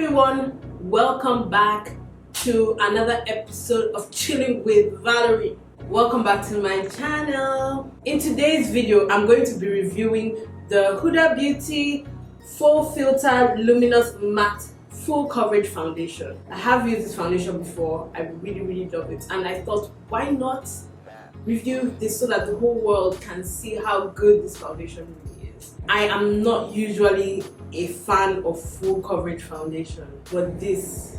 everyone, welcome back to another episode of Chilling with Valerie. Welcome back to my channel. In today's video, I'm going to be reviewing the Huda Beauty Faux Filter Luminous Matte Full Coverage Foundation. I have used this foundation before. I really love it, and I thought, why not review this so that the whole world can see how good this foundation really is. I am not usually a fan of full coverage foundation, but this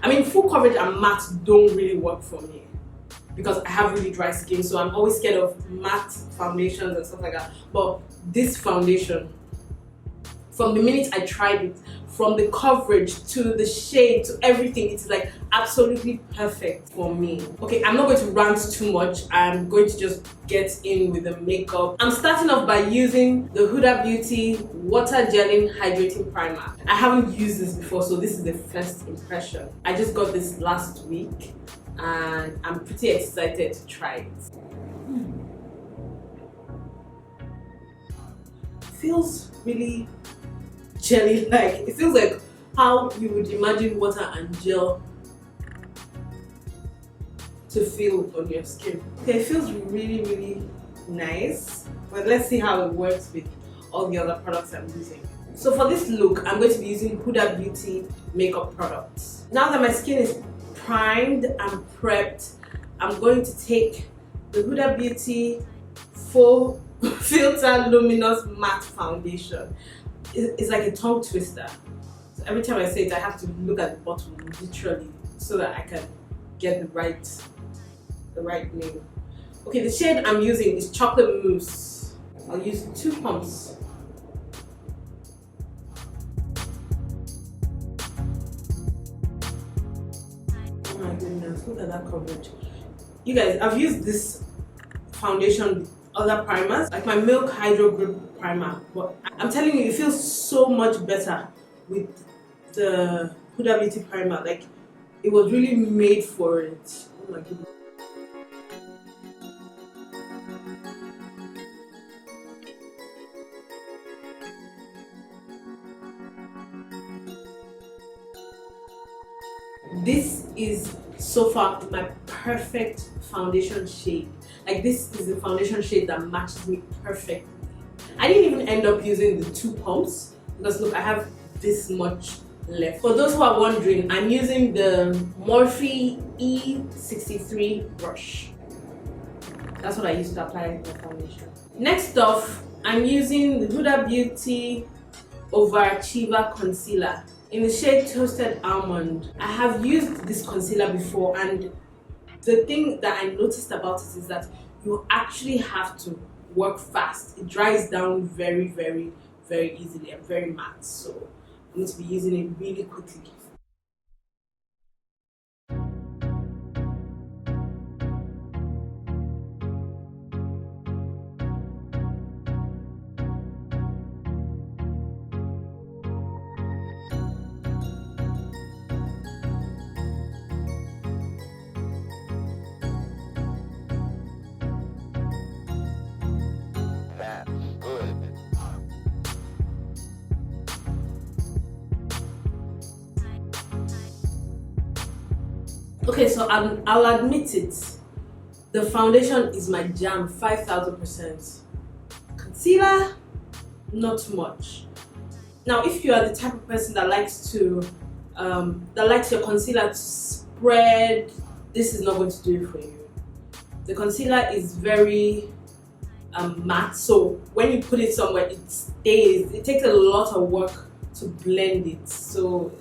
I mean, full coverage and matte don't really work for me because I have really dry skin, so I'm always scared of matte foundations and stuff like that. But this foundation, from the minute I tried it, from the coverage to the shade to everything, it's like absolutely perfect for me. Okay, I'm not going to rant too much. I'm going to just get in with the makeup. I'm starting off by using the Huda Beauty Water Gelling Hydrating Primer. I haven't used this before, so this is the first impression. I just got this last week and I'm pretty excited to try it. Feels really jelly-like. It feels like how you would imagine water and gel to feel on your skin. Okay, it feels really nice, but let's see how it works with all the other products I'm using. So for this look, I'm going to be using Huda Beauty makeup products. Now that my skin is primed and prepped, I'm going to take the Huda Beauty Faux Filter Luminous Matte Foundation. It's like a tongue twister. So every time I say it, I have to look at the bottom literally so that I can get the right name. Okay, the shade I'm using is Chocolate Mousse. I'll use 2 pumps. Oh my goodness, look at that coverage. You guys, I've used this foundation with other primers, like my Milk Hydro Grip Primer, but I'm telling you, it feels so much better with the Huda Beauty Primer. Like, it was really made for it. Oh my goodness. This is so far my perfect foundation shade. Like, this is the foundation shade that matches me perfectly. I didn't even end up using the 2 pumps because look, I have this much left. For those who are wondering, I'm using the Morphe E63 brush. That's what I use to apply the foundation. Next off, I'm using the Huda Beauty Overachiever Concealer in the shade Toasted Almond. I have used this concealer before, and the thing that I noticed about it is that you actually have to work fast. It dries down very easily and very matte, so I'm going to be using it really quickly. Okay, so I'll admit it, the foundation is my jam, 5000%. Concealer, not much. Now, if you are the type of person that likes to your concealer to spread, this is not going to do it for you. The concealer is very matte, so when you put it somewhere, it stays. It takes a lot of work to blend it, so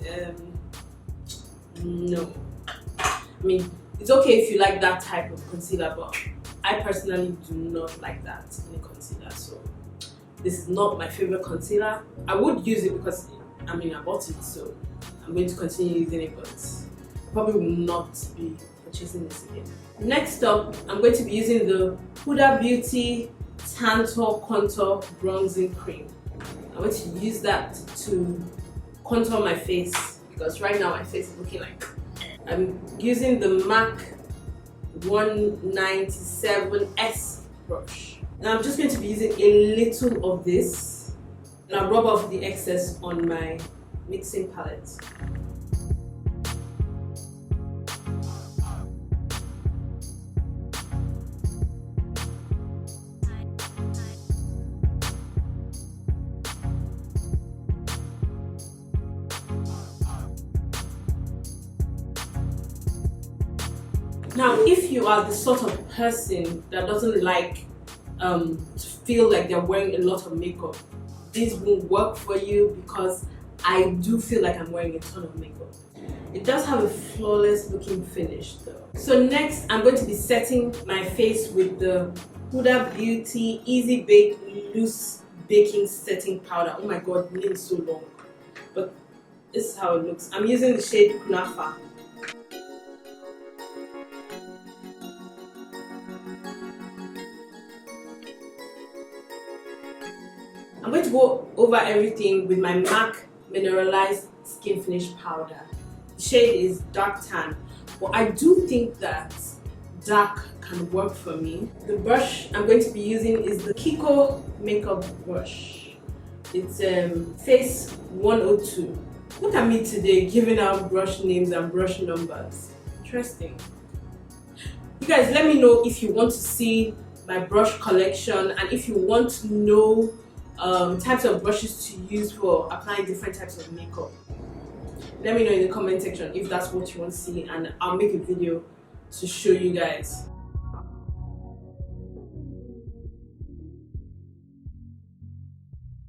no. I mean, it's okay if you like that type of concealer, but I personally do not like that in a concealer, so this is not my favorite concealer. I would use it because, I mean, I bought it, so I'm going to continue using it, but I probably will not be purchasing this again. Next up, I'm going to be using the Huda Beauty Tantor Contour Bronzing Cream. I'm going to use that to contour my face because right now my face is looking like... I'm using the MAC 197S brush. Now I'm just going to be using a little of this and I'll rub off the excess on my mixing palette. Now, if you are the sort of person that doesn't like to feel like they're wearing a lot of makeup, this won't work for you because I do feel like I'm wearing a ton of makeup. It does have a flawless looking finish though. So next, I'm going to be setting my face with the Huda Beauty Easy Bake Loose Baking Setting Powder. Oh my god, the name is so long. But this is how it looks. I'm using the shade Kunafa. I'm going to go over everything with my MAC Mineralized Skin Finish Powder. The shade is Dark Tan, but I do think that dark can work for me. The brush I'm going to be using is the Kiko Makeup Brush. It's Face 102. Look at me today giving out brush names and brush numbers. Interesting. You guys, let me know if you want to see my brush collection and if you want to know types of brushes to use for applying different types of makeup. Let me know in the comment section if that's what you want to see, and I'll make a video to show you guys.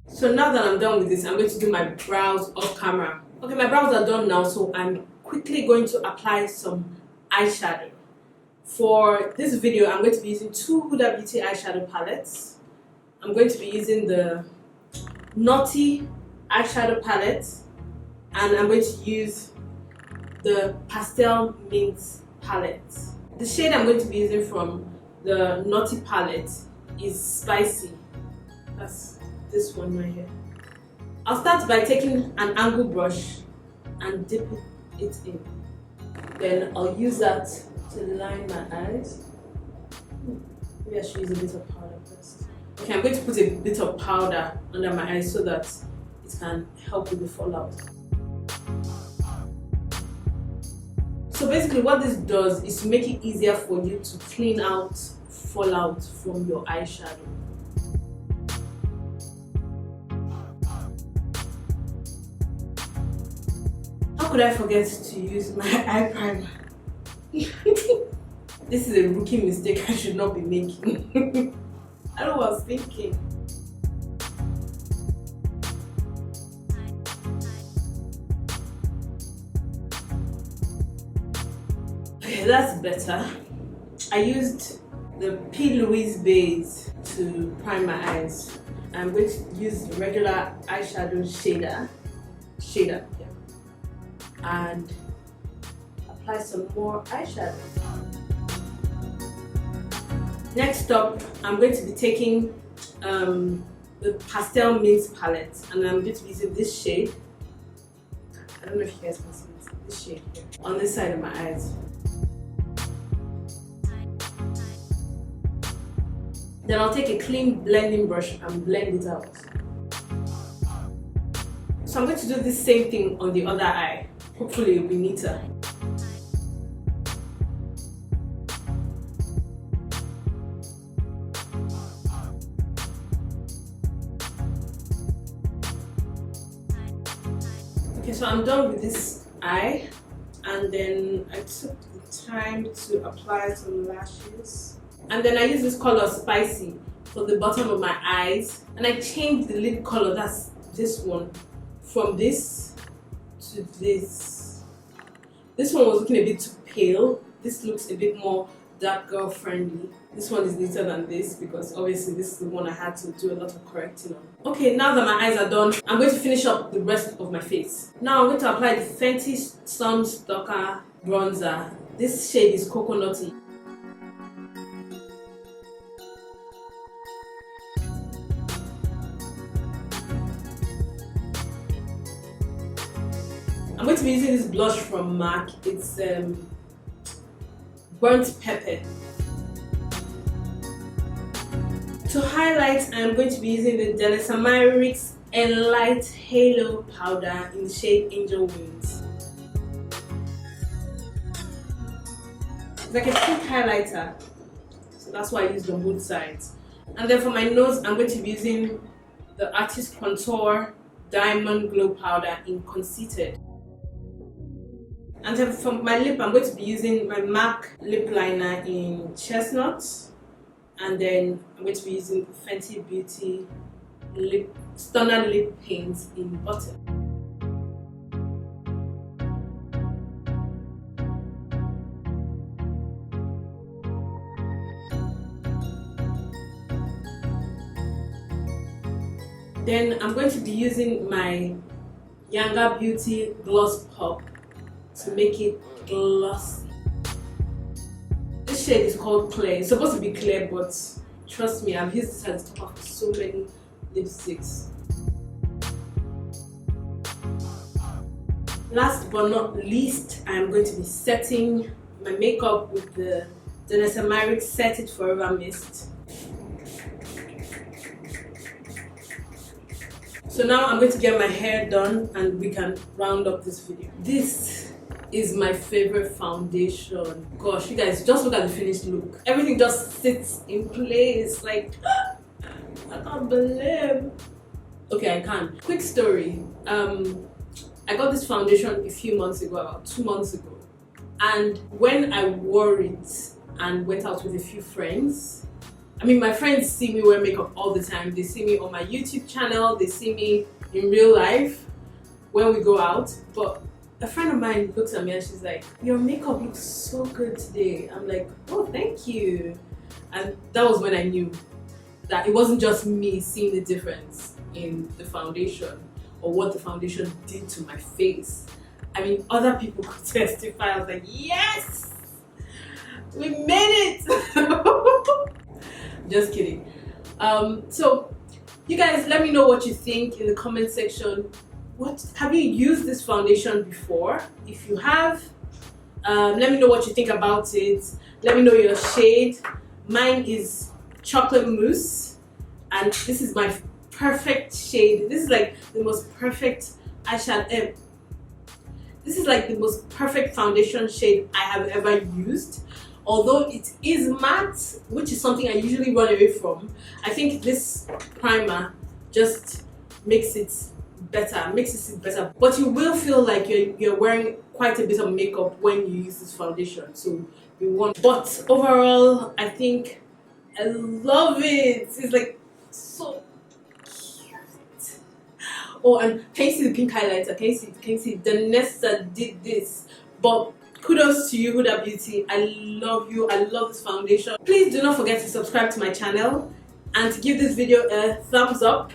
So now that I'm done with this, I'm going to do my brows off camera. Okay, my brows are done now, so I'm quickly going to apply some eyeshadow. For this video, I'm going to be using two Huda Beauty eyeshadow palettes. I'm going to be using the Naughty eyeshadow palette, and I'm going to use the Pastel Mint palette. The shade I'm going to be using from the Naughty palette is Spicy. That's this one right here. I'll start by taking an angle brush and dip it in. Then I'll use that to line my eyes. Maybe I should use a bit of powder first. Okay, I'm going to put a bit of powder under my eyes so that it can help with the fallout. So basically what this does is to make it easier for you to clean out fallout from your eyeshadow. How could I forget to use my eye primer? This is a rookie mistake I should not be making. I don't know what I was thinking. Okay, that's better. I used the P. Louise base to prime my eyes. I'm going to use the regular eyeshadow shader, yeah, and apply some more eyeshadow. Next up, I'm going to be taking the Pastel Mint palette, and I'm going to be using this shade. I don't know if you guys can see this shade here on this side of my eyes. Then I'll take a clean blending brush and blend it out. So I'm going to do the same thing on the other eye. Hopefully it'll be neater. Okay, so I'm done with this eye, and then I took the time to apply some lashes, and then I use this color Spicy for the bottom of my eyes, and I changed the lid color, that's this one, from this to this. This one was looking a bit too pale. This looks a bit more dark girl friendly. This one is neater than this because obviously this is the one I had to do a lot of correcting on. Okay, now that my eyes are done, I'm going to finish up the rest of my face. Now I'm going to apply the Fenty Sun Stalker bronzer. This shade is Coconutty. I'm going to be using this blush from MAC. It's Burnt Pepper. To highlight, I'm going to be using the Denisamyrix and light halo powder in the shade Angel Wings. It's like a pink highlighter, so that's why I used on both sides. And then for my nose, I'm going to be using the Artist Contour Diamond Glow Powder in Conceited. And then for my lip, I'm going to be using my MAC lip liner in Chestnut. And then I'm going to be using Fenty Beauty Stunner Lip Paint in Butter. Then I'm going to be using my Younger Beauty Gloss Pop to make it glossy. This shade is called Clear. It's supposed to be clear, but trust me, I've used this as a topper for so many lipsticks. Last but not least, I am going to be setting my makeup with the Denessa Set It Forever Mist. So now I'm going to get my hair done and we can round up this video. This is my favorite foundation. Gosh, you guys, just look at the finished look. Everything just sits in place. Like, I can't believe. Okay, I can. Quick story. I got this foundation a few months ago, about 2 months ago. And when I wore it and went out with a few friends, I mean, my friends see me wear makeup all the time. They see me on my YouTube channel. They see me in real life when we go out. But a friend of mine looks at me and she's like, your makeup looks so good today. I'm like, oh, thank you. And that was when I knew that it wasn't just me seeing the difference in the foundation or what the foundation did to my face. I mean, other people could testify. I was like, yes, we made it. Just kidding. So you guys, let me know what you think in the comment section. What have you used this foundation before? If you have, let me know what you think about it. Let me know your shade. Mine is Chocolate Mousse, and this is my perfect shade. This is like the most perfect eyeshadow. This is like the most perfect foundation shade I have ever used. Although it is matte, which is something I usually run away from, I think this primer just makes it better, But you will feel like you're wearing quite a bit of makeup when you use this foundation. So you want. But overall, I think I love it. It's like so cute. Oh, and can you see the pink highlighter? Can you see? Denessa did this, but kudos to you, Huda Beauty. I love you. I love this foundation. Please do not forget to subscribe to my channel and to give this video a thumbs up.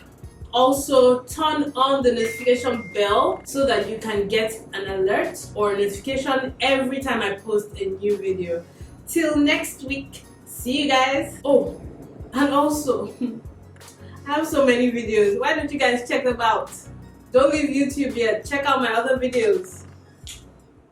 Also, turn on the notification bell so that you can get an alert or a notification every time I post a new video. Till next week, see you guys. Oh, and also, I have so many videos. Why don't you guys check them out? Don't leave YouTube yet. Check out my other videos.